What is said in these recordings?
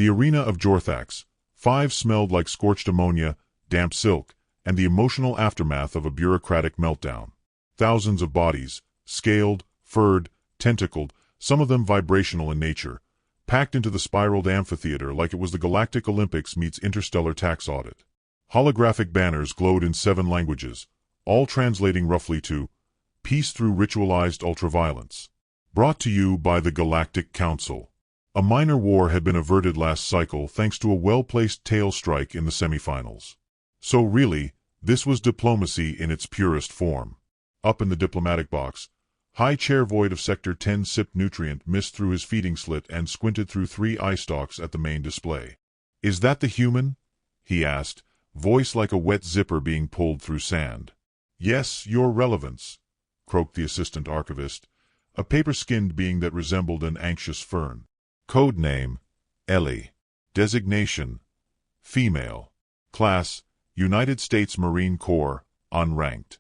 The arena of Jorthax. 5 smelled like scorched ammonia, damp silk, and the emotional aftermath of a bureaucratic meltdown. Thousands of bodies, scaled, furred, tentacled, some of them vibrational in nature, packed into the spiraled amphitheater like it was the Galactic Olympics meets interstellar tax audit. Holographic banners glowed in 7 languages, all translating roughly to Peace through Ritualized Ultraviolence. Brought to you by the Galactic Council. A minor war had been averted last cycle thanks to a well-placed tail strike in the semifinals. So really, this was diplomacy in its purest form. Up in the diplomatic box, High Chair Void of Sector 10 sipped nutrient mist through his feeding slit and squinted through 3 eye stalks at the main display. "Is that the human?" he asked, voice like a wet zipper being pulled through sand. "Yes, your relevance," croaked the assistant archivist, a paper-skinned being that resembled an anxious fern. Code name, Ellie. Designation, female. Class, United States Marine Corps, unranked.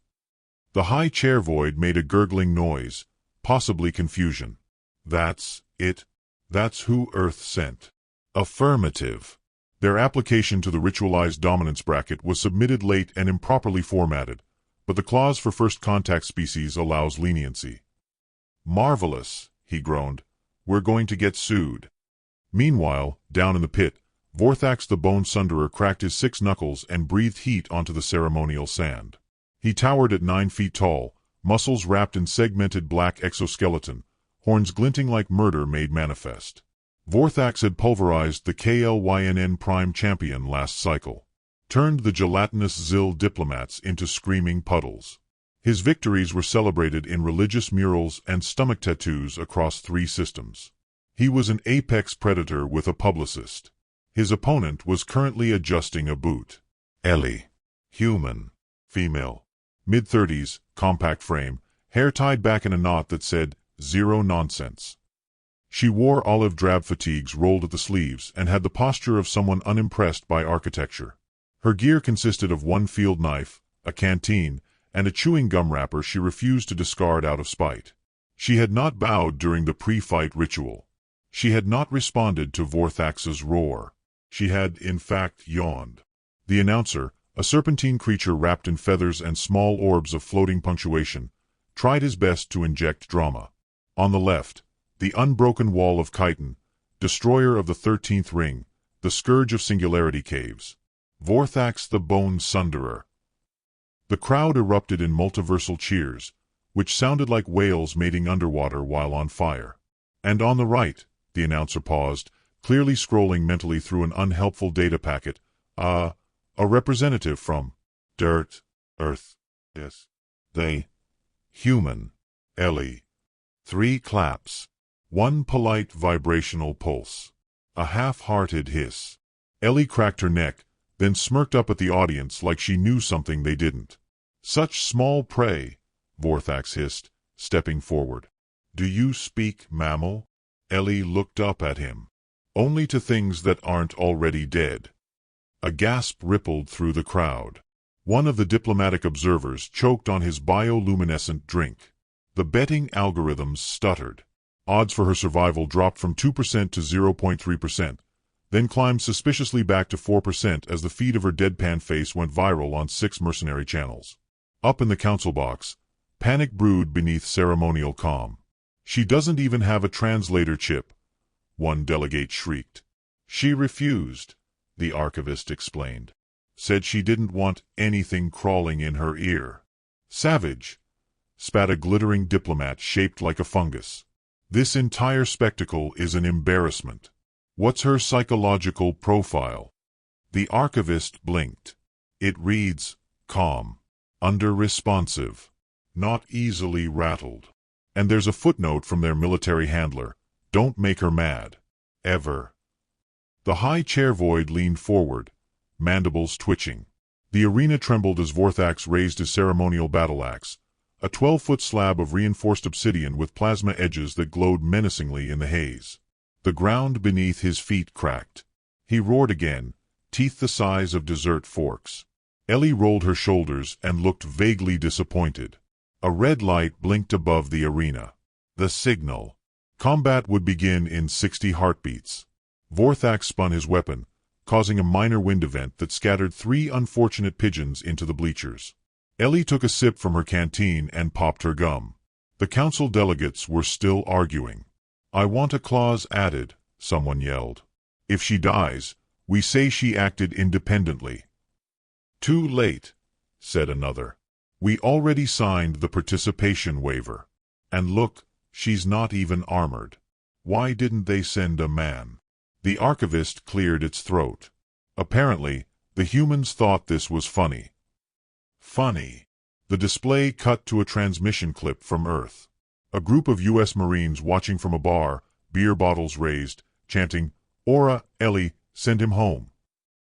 The High Chair Void made a gurgling noise, possibly confusion. "That's it? That's who Earth sent?" Affirmative. Their application to the ritualized dominance bracket was submitted late and improperly formatted, but the clause for first contact species allows leniency. "Marvelous," he groaned. "We're going to get sued." Meanwhile, down in the pit, Vorthax the Bone Sunderer cracked his 6 knuckles and breathed heat onto the ceremonial sand. He towered at 9 feet tall, muscles wrapped in segmented black exoskeleton, horns glinting like murder made manifest. Vorthax had pulverized the KLYNN Prime Champion last cycle, turned the gelatinous Zill diplomats into screaming puddles. His victories were celebrated in religious murals and stomach tattoos across 3 systems. He was an apex predator with a publicist. His opponent was currently adjusting a boot. Ellie. Human. Female. Mid-30s, compact frame, hair tied back in a knot that said, "Zero nonsense." She wore olive-drab fatigues rolled at the sleeves and had the posture of someone unimpressed by architecture. Her gear consisted of 1 field knife, a canteen, and a chewing gum wrapper she refused to discard out of spite. She had not bowed during the pre-fight ritual. She had not responded to Vorthax's roar. She had, in fact, yawned. The announcer, a serpentine creature wrapped in feathers and small orbs of floating punctuation, tried his best to inject drama. On the left, the unbroken wall of chitin, destroyer of the 13th ring, the scourge of singularity caves. Vorthax the Bone Sunderer. The crowd erupted in multiversal cheers, which sounded like whales mating underwater while on fire. And on the right, the announcer paused, clearly scrolling mentally through an unhelpful data packet. A representative from Dirt, Earth. Yes. They. Human. Ellie. 3 claps. 1 polite vibrational pulse. A half-hearted hiss. Ellie cracked her neck, then smirked up at the audience like she knew something they didn't. "Such small prey," Vorthax hissed, stepping forward. "Do you speak mammal?" Ellie looked up at him. "Only to things that aren't already dead." A gasp rippled through the crowd. One of the diplomatic observers choked on his bioluminescent drink. The betting algorithms stuttered. Odds for her survival dropped from 2% to 0.3%, then climbed suspiciously back to 4% as the feed of her deadpan face went viral on 6 mercenary channels. Up in the council box, panic brewed beneath ceremonial calm. "She doesn't even have a translator chip," one delegate shrieked. "She refused," the archivist explained. "Said she didn't want anything crawling in her ear." "Savage," spat a glittering diplomat shaped like a fungus. "This entire spectacle is an embarrassment. What's her psychological profile?" The archivist blinked. "It reads, calm, under-responsive, not easily rattled. And there's a footnote from their military handler, don't make her mad. Ever." The High Chair Void leaned forward, mandibles twitching. The arena trembled as Vorthax raised his ceremonial battle axe, a 12-foot slab of reinforced obsidian with plasma edges that glowed menacingly in the haze. The ground beneath his feet cracked. He roared again, teeth the size of dessert forks. Ellie rolled her shoulders and looked vaguely disappointed. A red light blinked above the arena. The signal. Combat would begin in 60 heartbeats. Vorthax spun his weapon, causing a minor wind event that scattered 3 unfortunate pigeons into the bleachers. Ellie took a sip from her canteen and popped her gum. The council delegates were still arguing. "I want a clause added," someone yelled. "If she dies, we say she acted independently." "Too late," said another. "We already signed the participation waiver. And look, she's not even armored. Why didn't they send a man?" The archivist cleared its throat. Apparently, the humans thought this was funny. Funny. The display cut to a transmission clip from Earth. A group of U.S. Marines watching from a bar, beer bottles raised, chanting, "Ora, Ellie, send him home."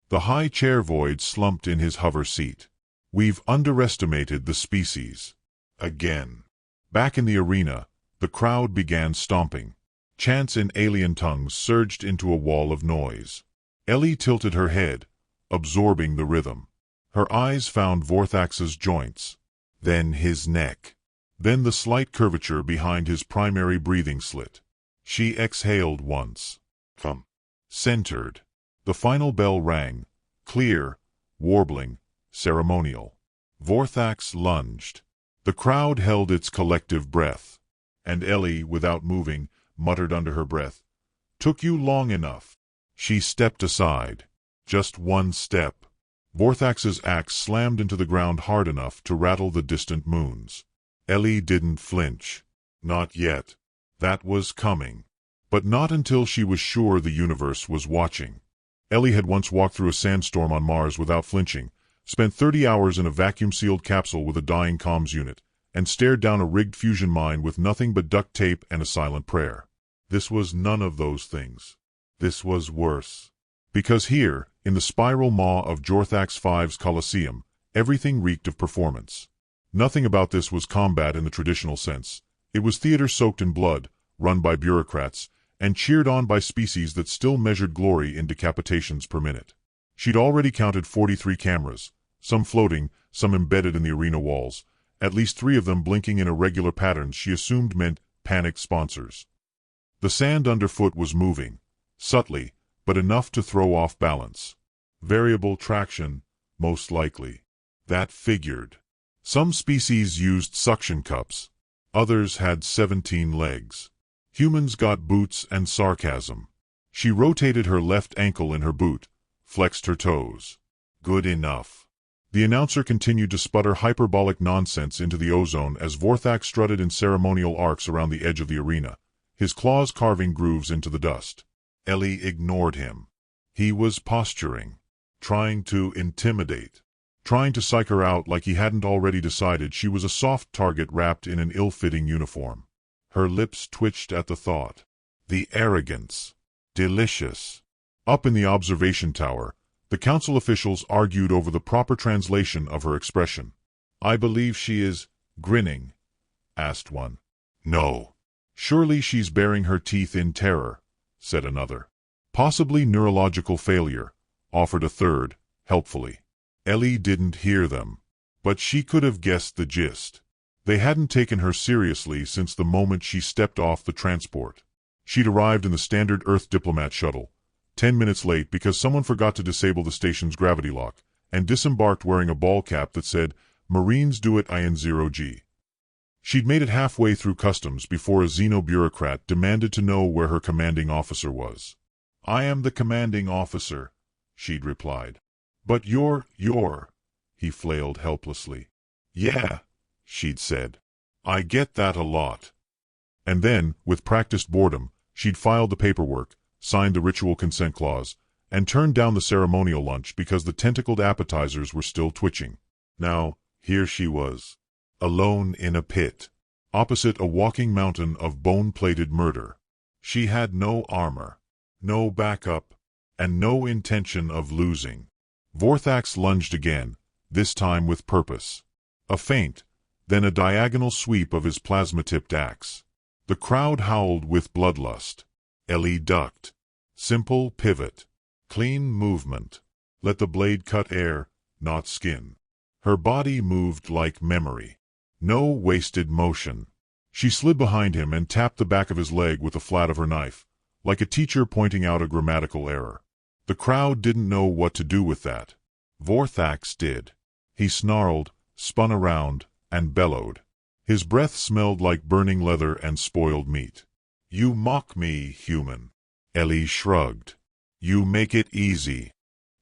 The high chair void slumped in his hover seat. "We've underestimated the species. Again." Back in the arena, the crowd began stomping. Chants in alien tongues surged into a wall of noise. Ellie tilted her head, absorbing the rhythm. Her eyes found Vorthax's joints, then his neck, then the slight curvature behind his primary breathing slit. She exhaled once. Come. Centered. The final bell rang, clear, warbling, ceremonial. Vorthax lunged. The crowd held its collective breath, and Ellie, without moving, muttered under her breath, "Took you long enough." She stepped aside. Just one step. Vorthax's axe slammed into the ground hard enough to rattle the distant moons. Ellie didn't flinch. Not yet. That was coming. But not until she was sure the universe was watching. Ellie had once walked through a sandstorm on Mars without flinching, spent 30 hours in a vacuum-sealed capsule with a dying comms unit, and stared down a rigged fusion mine with nothing but duct tape and a silent prayer. This was none of those things. This was worse. Because here, in the spiral maw of Vorthax V's Colosseum, everything reeked of performance. Nothing about this was combat in the traditional sense. It was theater soaked in blood, run by bureaucrats, and cheered on by species that still measured glory in decapitations per minute. She'd already counted 43 cameras, some floating, some embedded in the arena walls, at least 3 of them blinking in irregular patterns she assumed meant panicked sponsors. The sand underfoot was moving, subtly, but enough to throw off balance. Variable traction, most likely. That figured. Some species used suction cups. Others had 17 legs. Humans got boots and sarcasm. She rotated her left ankle in her boot, flexed her toes. Good enough. The announcer continued to sputter hyperbolic nonsense into the ozone as Vorthax strutted in ceremonial arcs around the edge of the arena, his claws carving grooves into the dust. Ellie ignored him. He was posturing, trying to intimidate, trying to psych her out like he hadn't already decided she was a soft target wrapped in an ill-fitting uniform. Her lips twitched at the thought. The arrogance. Delicious. Up in the observation tower, the council officials argued over the proper translation of her expression. "I believe she is grinning," asked one. "No. Surely she's baring her teeth in terror," said another. "Possibly neurological failure," offered a third, helpfully. Ellie didn't hear them, but she could have guessed the gist. They hadn't taken her seriously since the moment she stepped off the transport. She'd arrived in the standard Earth diplomat shuttle, 10 minutes late because someone forgot to disable the station's gravity lock, and disembarked wearing a ball cap that said, "Marines do it IN0G." She'd made it halfway through customs before a xeno-bureaucrat demanded to know where her commanding officer was. "I am the commanding officer," she'd replied. "But you're," he flailed helplessly. "Yeah," she'd said. "I get that a lot." And then, with practiced boredom, she'd filed the paperwork, signed the ritual consent clause, and turned down the ceremonial lunch because the tentacled appetizers were still twitching. Now, here she was, alone in a pit, opposite a walking mountain of bone-plated murder. She had no armor, no backup, and no intention of losing. Vorthax lunged again, this time with purpose. A feint, then a diagonal sweep of his plasma-tipped axe. The crowd howled with bloodlust. Ellie ducked. Simple pivot. Clean movement. Let the blade cut air, not skin. Her body moved like memory. No wasted motion. She slid behind him and tapped the back of his leg with the flat of her knife, like a teacher pointing out a grammatical error. The crowd didn't know what to do with that. Vorthax did. He snarled, spun around, and bellowed. His breath smelled like burning leather and spoiled meat. "You mock me, human." Ellie shrugged. "You make it easy."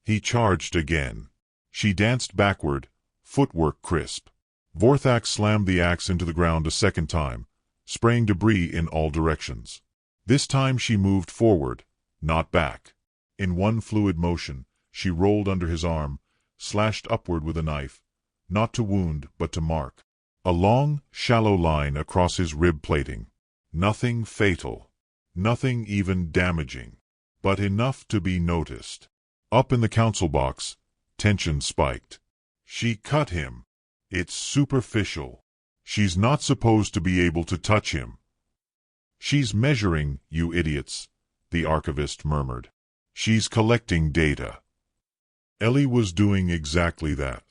He charged again. She danced backward, footwork crisp. Vorthax slammed the axe into the ground a second time, spraying debris in all directions. This time she moved forward, not back. In one fluid motion, she rolled under his arm, slashed upward with a knife, not to wound but to mark. A long, shallow line across his rib plating. Nothing fatal. Nothing even damaging. But enough to be noticed. Up in the council box, tension spiked. She cut him. It's superficial. She's not supposed to be able to touch him. "She's measuring, you idiots," the archivist murmured. "She's collecting data." Ellie was doing exactly that.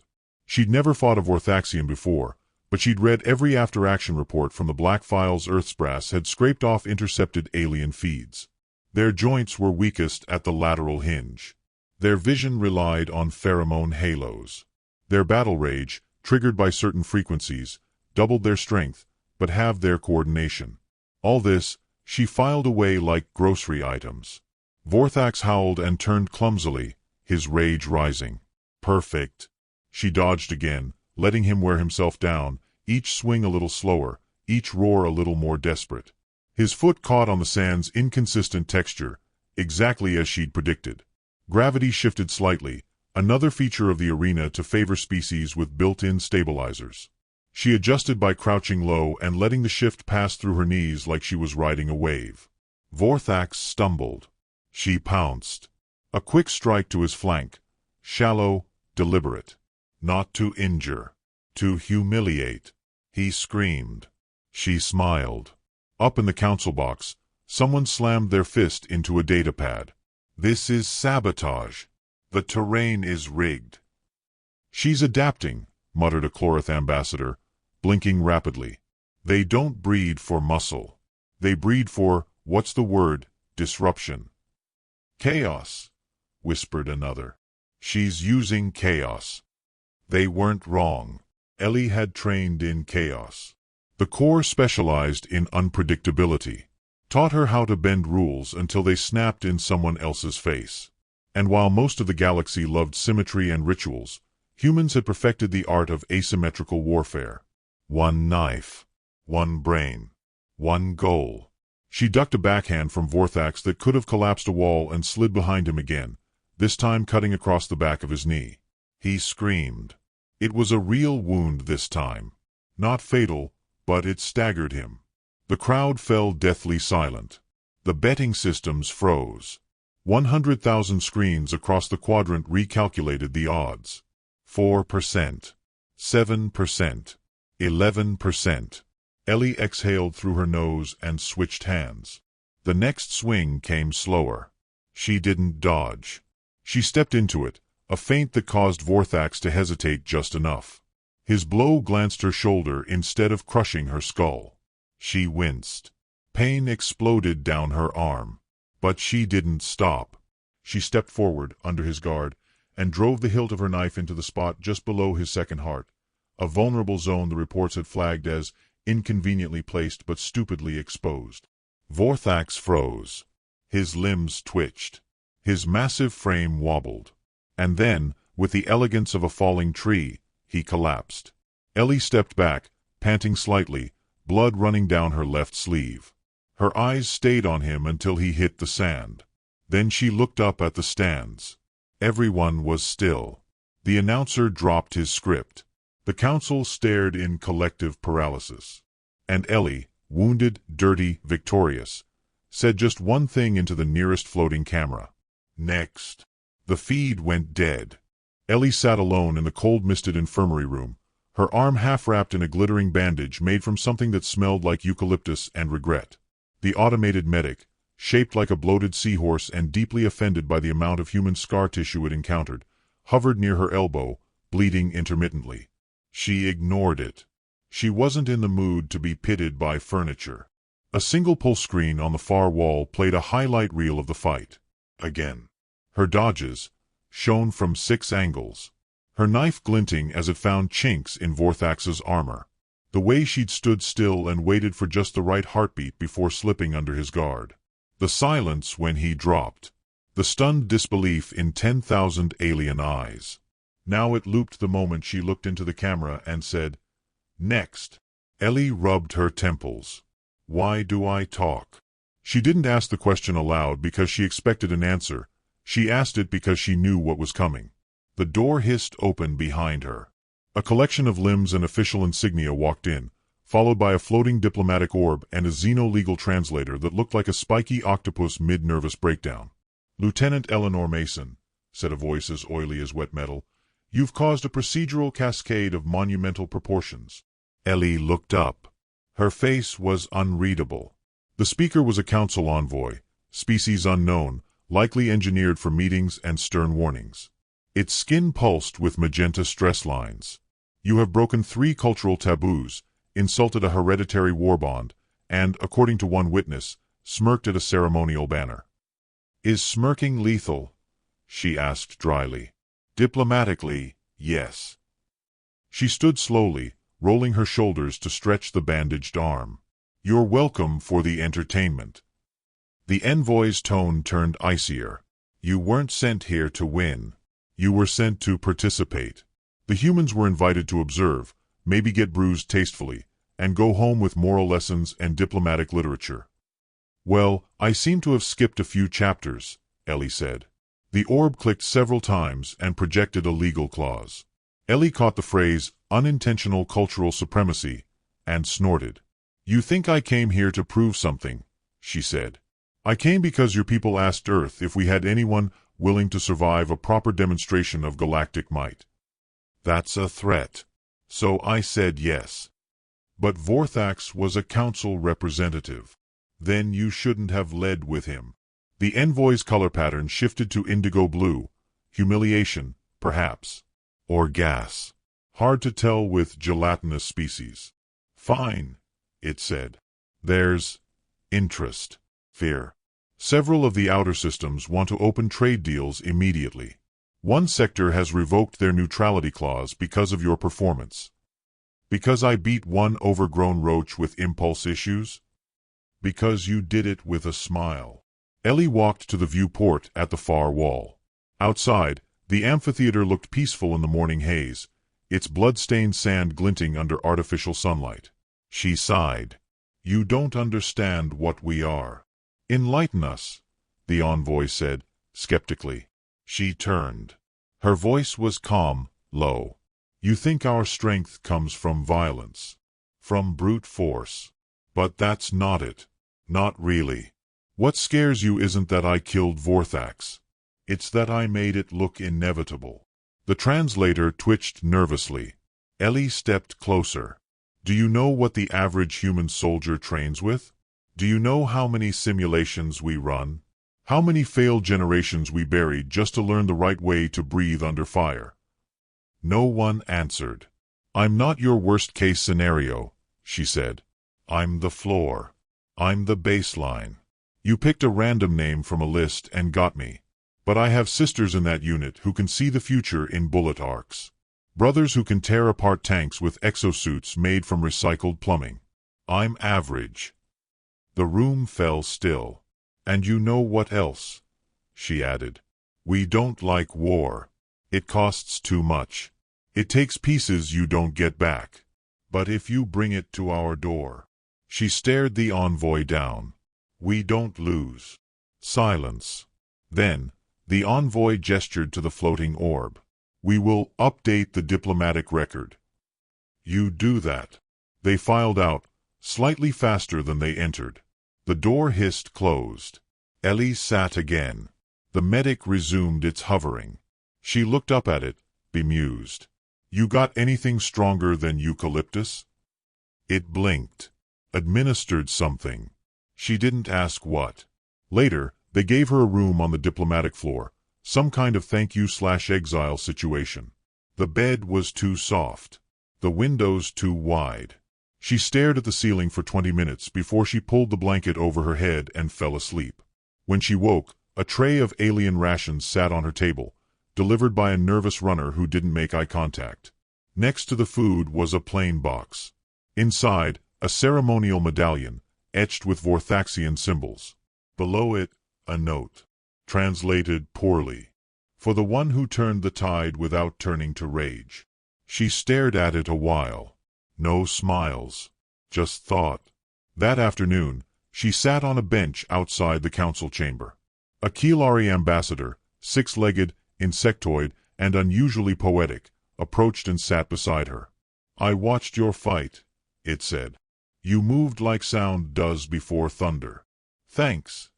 She'd never fought a Vorthaxian before, but she'd read every after-action report from the Black Files Earth's brass had scraped off intercepted alien feeds. Their joints were weakest at the lateral hinge. Their vision relied on pheromone halos. Their battle rage, triggered by certain frequencies, doubled their strength, but halved their coordination. All this, she filed away like grocery items. Vorthax howled and turned clumsily, his rage rising. Perfect. She dodged again, letting him wear himself down, each swing a little slower, each roar a little more desperate. His foot caught on the sand's inconsistent texture, exactly as she'd predicted. Gravity shifted slightly, another feature of the arena to favor species with built-in stabilizers. She adjusted by crouching low and letting the shift pass through her knees like she was riding a wave. Vorthax stumbled. She pounced. A quick strike to his flank, shallow, deliberate. Not to injure, to humiliate. He screamed. She smiled. Up in the council box, someone slammed their fist into a datapad. "This is sabotage. The terrain is rigged." "She's adapting," muttered a Chlorith ambassador, blinking rapidly. "They don't breed for muscle. They breed for, what's the word, disruption." "Chaos," whispered another. "She's using chaos." They weren't wrong. Ellie had trained in chaos. The Corps specialized in unpredictability, taught her how to bend rules until they snapped in someone else's face. And while most of the galaxy loved symmetry and rituals, humans had perfected the art of asymmetrical warfare. One knife, one brain, one goal. She ducked a backhand from Vorthax that could have collapsed a wall and slid behind him again, this time cutting across the back of his knee. He screamed. It was a real wound this time. Not fatal, but it staggered him. The crowd fell deathly silent. The betting systems froze. 100,000 screens across the quadrant recalculated the odds. 4%. 7%. 11%. Ellie exhaled through her nose and switched hands. The next swing came slower. She didn't dodge. She stepped into it, a feint that caused Vorthax to hesitate just enough. His blow glanced her shoulder instead of crushing her skull. She winced. Pain exploded down her arm. But she didn't stop. She stepped forward, under his guard, and drove the hilt of her knife into the spot just below his second heart, a vulnerable zone the reports had flagged as inconveniently placed but stupidly exposed. Vorthax froze. His limbs twitched. His massive frame wobbled. And then, with the elegance of a falling tree, he collapsed. Ellie stepped back, panting slightly, blood running down her left sleeve. Her eyes stayed on him until he hit the sand. Then she looked up at the stands. Everyone was still. The announcer dropped his script. The council stared in collective paralysis. And Ellie, wounded, dirty, victorious, said just one thing into the nearest floating camera. "Next." The feed went dead. Ellie sat alone in the cold-misted infirmary room, her arm half-wrapped in a glittering bandage made from something that smelled like eucalyptus and regret. The automated medic, shaped like a bloated seahorse and deeply offended by the amount of human scar tissue it encountered, hovered near her elbow, bleeding intermittently. She ignored it. She wasn't in the mood to be pitted by furniture. A single pull screen on the far wall played a highlight reel of the fight. Again. Her dodges, shown from 6 angles. Her knife glinting as it found chinks in Vorthax's armor. The way she'd stood still and waited for just the right heartbeat before slipping under his guard. The silence when he dropped. The stunned disbelief in 10,000 alien eyes. Now it looped the moment she looked into the camera and said, "Next." Ellie rubbed her temples. "Why do I talk?" She didn't ask the question aloud because she expected an answer. She asked it because she knew what was coming. The door hissed open behind her. A collection of limbs and official insignia walked in, followed by a floating diplomatic orb and a xeno-legal translator that looked like a spiky octopus mid-nervous breakdown. "Lieutenant Eleanor Mason," said a voice as oily as wet metal, "you've caused a procedural cascade of monumental proportions." Ellie looked up. Her face was unreadable. The speaker was a council envoy, species unknown, likely engineered for meetings and stern warnings. Its skin pulsed with magenta stress lines. "You have broken 3 cultural taboos, insulted a hereditary war bond, and, according to one witness, smirked at a ceremonial banner." "Is smirking lethal?" she asked dryly. "Diplomatically, yes." She stood slowly, rolling her shoulders to stretch the bandaged arm. "You're welcome for the entertainment." The envoy's tone turned icier. "You weren't sent here to win. You were sent to participate." The humans were invited to observe, maybe get bruised tastefully, and go home with moral lessons and diplomatic literature. "Well, I seem to have skipped a few chapters," Ellie said. The orb clicked several times and projected a legal clause. Ellie caught the phrase, "unintentional cultural supremacy," and snorted. "You think I came here to prove something," she said. "I came because your people asked Earth if we had anyone willing to survive a proper demonstration of galactic might. That's a threat. So I said yes. But Vorthax was a council representative. Then you shouldn't have led with him." The envoy's color pattern shifted to indigo blue. Humiliation, perhaps. Or gas. Hard to tell with gelatinous species. "Fine," it said. "There's interest, fear. Several of the outer systems want to open trade deals immediately. One sector has revoked their neutrality clause because of your performance. Because I beat one overgrown roach with impulse issues? Because you did it with a smile." Ellie walked to the viewport at the far wall. Outside, the amphitheater looked peaceful in the morning haze, its blood-stained sand glinting under artificial sunlight. She sighed. "You don't understand what we are." "Enlighten us," the envoy said, skeptically. She turned. Her voice was calm, low. "You think our strength comes from violence, from brute force. But that's not it. Not really. What scares you isn't that I killed Vorthax. It's that I made it look inevitable." The translator twitched nervously. Ellie stepped closer. "Do you know what the average human soldier trains with? Do you know how many simulations we run? How many failed generations we buried just to learn the right way to breathe under fire?" No one answered. "I'm not your worst-case scenario," she said. "I'm the floor. I'm the baseline. You picked a random name from a list and got me. But I have sisters in that unit who can see the future in bullet arcs. Brothers who can tear apart tanks with exosuits made from recycled plumbing. I'm average." The room fell still. "And you know what else?" she added. "We don't like war. It costs too much. It takes pieces you don't get back. But if you bring it to our door..." She stared the envoy down. "We don't lose." Silence. Then, the envoy gestured to the floating orb. "We will update the diplomatic record." "You do that." They filed out, slightly faster than they entered. The door hissed closed. Ellie sat again. The medic resumed its hovering. She looked up at it, bemused. "You got anything stronger than eucalyptus?" It blinked. Administered something. She didn't ask what. Later, they gave her a room on the diplomatic floor, some kind of thank-you/exile situation. The bed was too soft. The windows too wide. She stared at the ceiling for 20 minutes before she pulled the blanket over her head and fell asleep. When she woke, a tray of alien rations sat on her table, delivered by a nervous runner who didn't make eye contact. Next to the food was a plain box. Inside, a ceremonial medallion, etched with Vorthaxian symbols. Below it, a note. Translated poorly. For the one who turned the tide without turning to rage. She stared at it a while. No smiles. Just thought. That afternoon, she sat on a bench outside the council chamber. A Kilari ambassador, six-legged, insectoid, and unusually poetic, approached and sat beside her. "I watched your fight," it said. "You moved like sound does before thunder." "Thanks,"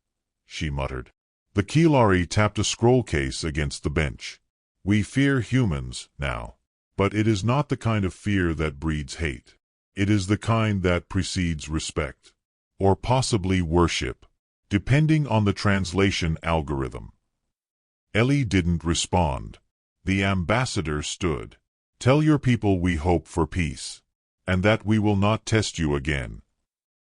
she muttered. The Kilari tapped a scroll case against the bench. "We fear humans, now. But it is not the kind of fear that breeds hate. It is the kind that precedes respect. Or possibly worship, depending on the translation algorithm." Ellie didn't respond. The ambassador stood. "Tell your people we hope for peace, and that we will not test you again."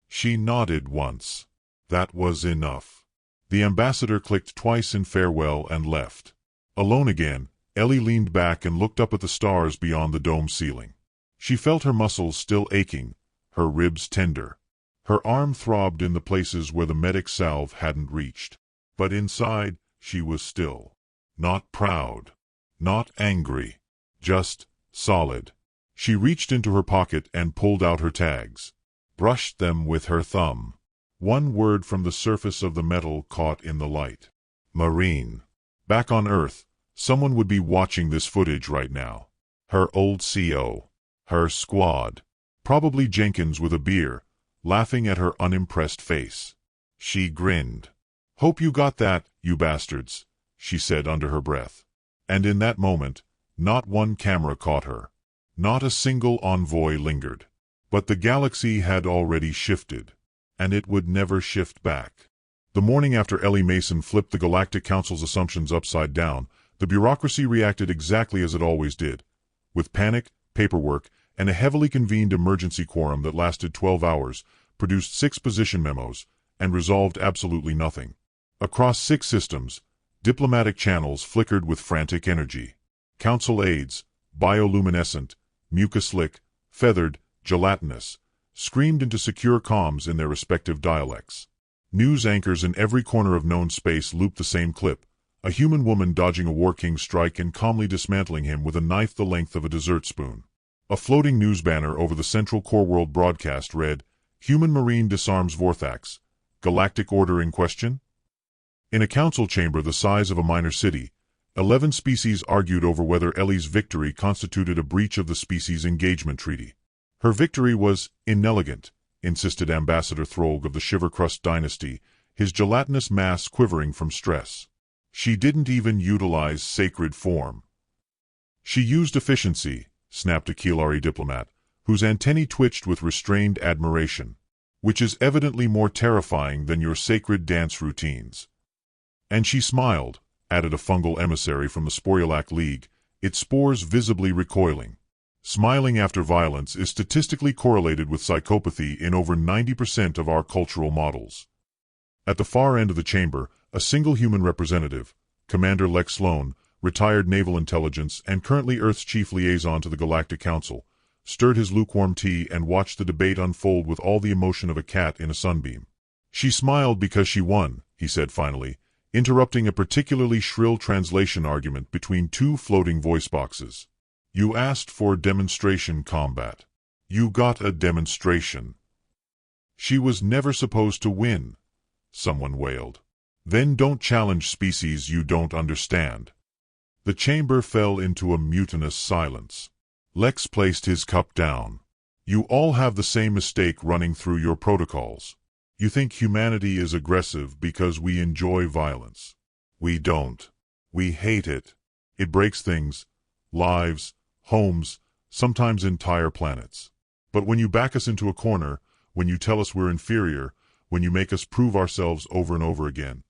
She nodded once. That was enough. The ambassador clicked twice in farewell and left. Alone again, Ellie leaned back and looked up at the stars beyond the dome ceiling. She felt her muscles still aching, her ribs tender. Her arm throbbed in the places where the medic salve hadn't reached. But inside, she was still. Not proud. Not angry. Just solid. She reached into her pocket and pulled out her tags. Brushed them with her thumb. One word from the surface of the metal caught in the light. Marine. Back on Earth, someone would be watching this footage right now. Her old CO. Her squad. Probably Jenkins with a beer, laughing at her unimpressed face. She grinned. "Hope you got that, you bastards," she said under her breath. And in that moment, not one camera caught her. Not a single envoy lingered. But the galaxy had already shifted. And it would never shift back. The morning after Ellie Mason flipped the Galactic Council's assumptions upside down, the bureaucracy reacted exactly as it always did. With panic, paperwork, and a heavily convened emergency quorum that lasted 12 hours, produced 6 position memos, and resolved absolutely nothing. Across 6 systems, diplomatic channels flickered with frantic energy. Council aides, bioluminescent, mucus-slick, feathered, gelatinous, screamed into secure comms in their respective dialects. News anchors in every corner of known space looped the same clip, a human woman dodging a war king's strike and calmly dismantling him with a knife the length of a dessert spoon. A floating news banner over the central core world broadcast read, "Human Marine disarms Vorthax. Galactic order in question?" In a council chamber the size of a minor city, 11 species argued over whether Ellie's victory constituted a breach of the species engagement treaty. Her victory was inelegant, insisted Ambassador Throlg of the Shivercrust dynasty, his gelatinous mass quivering from stress. She didn't even utilize sacred form. She used efficiency, snapped a Kilari diplomat, whose antennae twitched with restrained admiration, which is evidently more terrifying than your sacred dance routines. And she smiled, added a fungal emissary from the Sporulac League, its spores visibly recoiling. Smiling after violence is statistically correlated with psychopathy in over 90% of our cultural models. At the far end of the chamber, a single human representative, Commander Lex Sloan, retired naval intelligence and currently Earth's chief liaison to the Galactic Council, stirred his lukewarm tea and watched the debate unfold with all the emotion of a cat in a sunbeam. "She smiled because she won," he said finally, interrupting a particularly shrill translation argument between 2 floating voice boxes. "You asked for demonstration combat. You got a demonstration." "She was never supposed to win," someone wailed. "Then don't challenge species you don't understand." The chamber fell into a mutinous silence. Lex placed his cup down. "You all have the same mistake running through your protocols. You think humanity is aggressive because we enjoy violence. We don't. We hate it. It breaks things, lives, homes, sometimes entire planets. But when you back us into a corner, when you tell us we're inferior, when you make us prove ourselves over and over again,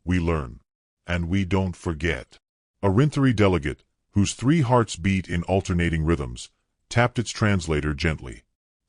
we learn. And we don't forget." A Rinthari delegate, whose 3 hearts beat in alternating rhythms, tapped its translator gently.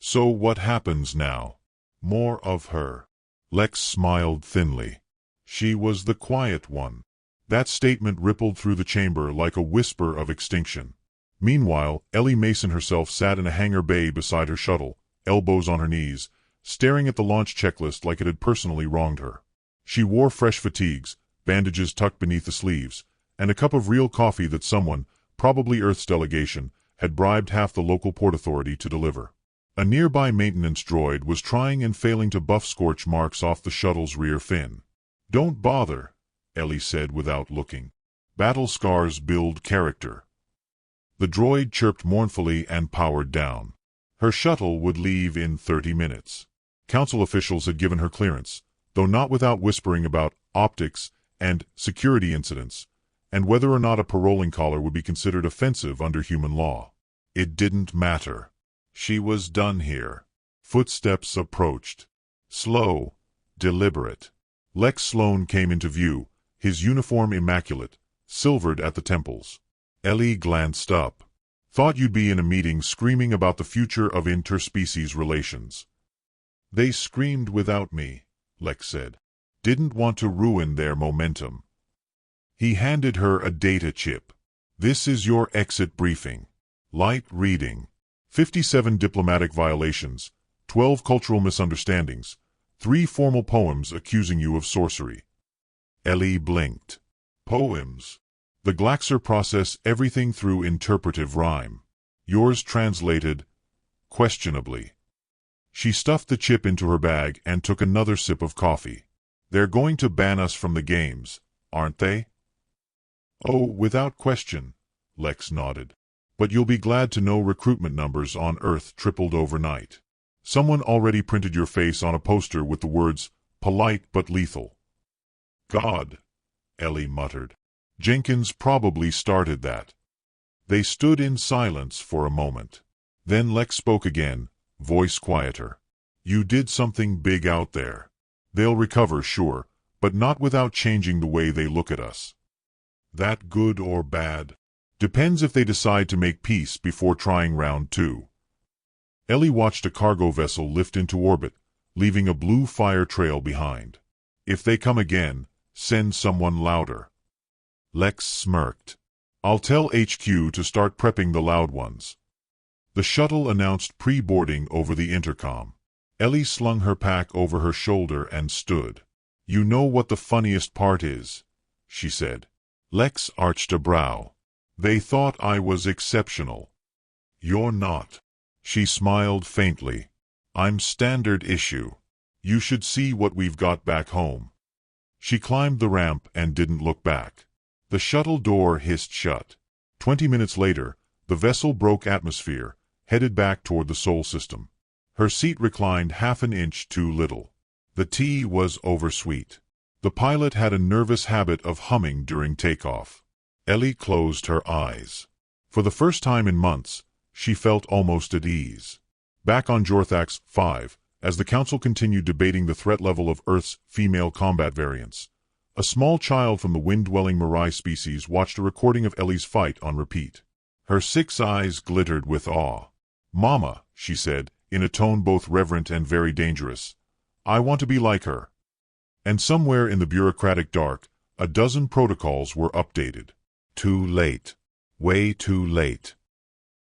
So what happens now? More of her. Lex smiled thinly. She was the quiet one. That statement rippled through the chamber like a whisper of extinction. Meanwhile, Ellie Mason herself sat in a hangar bay beside her shuttle, elbows on her knees, staring at the launch checklist like it had personally wronged her. She wore fresh fatigues, bandages tucked beneath the sleeves, and a cup of real coffee that someone, probably Earth's delegation, had bribed half the local port authority to deliver. A nearby maintenance droid was trying and failing to buff scorch marks off the shuttle's rear fin. "Don't bother," Ellie said without looking. "Battle scars build character." The droid chirped mournfully and powered down. Her shuttle would leave in 30 minutes. Council officials had given her clearance, though not without whispering about optics and security incidents, and whether or not a paroling collar would be considered offensive under human law. It didn't matter. She was done here. Footsteps approached. Slow, deliberate. Lex Sloan came into view, his uniform immaculate, silvered at the temples. Ellie glanced up. "Thought you'd be in a meeting screaming about the future of interspecies relations." "They screamed without me," Lex said. "Didn't want to ruin their momentum." He handed her a data chip. "This is your exit briefing. Light reading. 57 diplomatic violations, 12 cultural misunderstandings, 3 formal poems accusing you of sorcery." Ellie blinked. "Poems? The Glaxer process everything through interpretive rhyme. Yours translated questionably." She stuffed the chip into her bag and took another sip of coffee. "They're going to ban us from the games, aren't they?" "Oh, without question," Lex nodded. "But you'll be glad to know recruitment numbers on Earth tripled overnight. Someone already printed your face on a poster with the words, 'polite but lethal.'" "God," Ellie muttered. "Jenkins probably started that." They stood in silence for a moment. Then Lex spoke again, voice quieter. "You did something big out there. They'll recover, sure, but not without changing the way they look at us." "That good or bad?" "Depends if they decide to make peace before trying round 2. Ellie watched a cargo vessel lift into orbit, leaving a blue fire trail behind. "If they come again, send someone louder." Lex smirked. "I'll tell HQ to start prepping the loud ones." The shuttle announced pre-boarding over the intercom. Ellie slung her pack over her shoulder and stood. "You know what the funniest part is?" she said. Lex arched a brow. "They thought I was exceptional." "You're not." She smiled faintly. "I'm standard issue. You should see what we've got back home." She climbed the ramp and didn't look back. The shuttle door hissed shut. 20 minutes later, the vessel broke atmosphere, headed back toward the Sol system. Her seat reclined half an inch too little. The tea was oversweet. The pilot had a nervous habit of humming during takeoff. Ellie closed her eyes. For the first time in months, she felt almost at ease. Back on Jorthax 5, as the Council continued debating the threat level of Earth's female combat variants, a small child from the wind-dwelling Mirai species watched a recording of Ellie's fight on repeat. Her 6 eyes glittered with awe. "Mama," she said, in a tone both reverent and very dangerous, "I want to be like her." And somewhere in the bureaucratic dark, a dozen protocols were updated. Too late. Way too late.